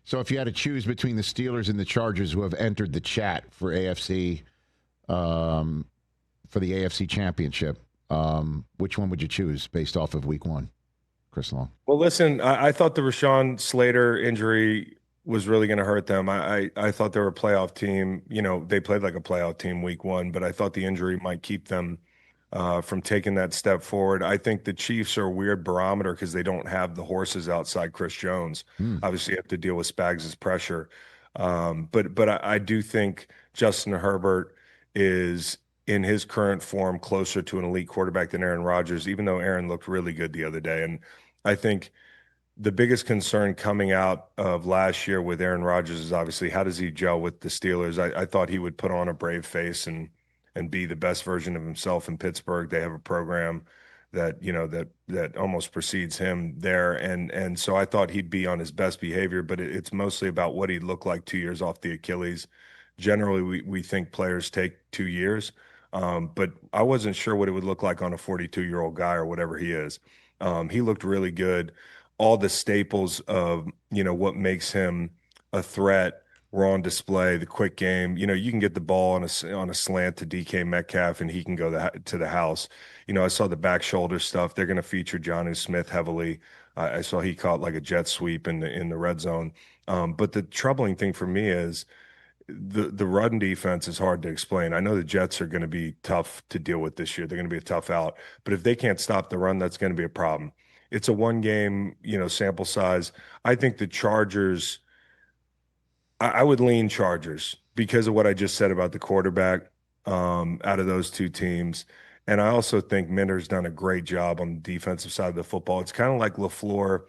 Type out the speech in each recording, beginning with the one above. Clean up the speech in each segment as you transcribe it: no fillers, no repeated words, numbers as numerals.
So if you had to choose between the Steelers and the Chargers who have entered the chat for AFC, for the AFC Championship, which one would you choose based off of Week 1, Chris Long? Well, listen, I thought the Rashawn Slater injury was really going to hurt them. I thought they were a playoff team. You know, they played like a playoff team Week 1, but I thought the injury might keep them from taking that step forward. I think the Chiefs are a weird barometer because they don't have the horses outside Chris Jones. Obviously, you have to deal with Spags' pressure. But I do think Justin Herbert is, in his current form, closer to an elite quarterback than Aaron Rodgers, even though Aaron looked really good the other day. And I think the biggest concern coming out of last year with Aaron Rodgers is obviously how does he gel with the Steelers? I thought he would put on a brave face and be the best version of himself in Pittsburgh. They have a program that, you know, that almost precedes him there. And so I thought he'd be on his best behavior, but it's mostly about what he'd look like 2 years off the Achilles. Generally, we think players take 2 years, but I wasn't sure what it would look like on a 42-year-old guy or whatever he is. He looked really good. All the staples of, you know, what makes him a threat were on display. The quick game, you know, you can get the ball on a slant to DK Metcalf and he can go to the house. You know, I saw the back shoulder stuff. They're going to feature Jonnu Smith heavily. I saw he caught like a jet sweep in the red zone. But the troubling thing for me is the run defense is hard to explain. I know the Jets are going to be tough to deal with this year. They're going to be a tough out. But if they can't stop the run, that's going to be a problem. It's a one-game, you know, sample size. I think the Chargers, I would lean Chargers because of what I just said about the quarterback out of those two teams. And I also think Minter's done a great job on the defensive side of the football. It's kind of like LaFleur,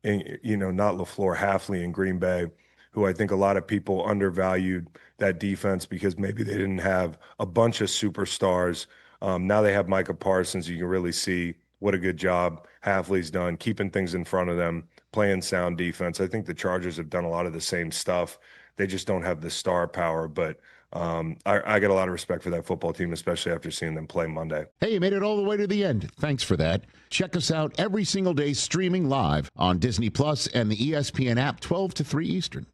you know, not LaFleur, Halfley in Green Bay, who I think a lot of people undervalued that defense because maybe they didn't have a bunch of superstars. Now they have Micah Parsons. You can really see what a good job Halfley's done, keeping things in front of them, playing sound defense. I think the Chargers have done a lot of the same stuff. They just don't have the star power, but I get a lot of respect for that football team, especially after seeing them play Monday. Hey, you made it all the way to the end. Thanks for that. Check us out every single day streaming live on Disney Plus and the ESPN app 12 to 3 Eastern.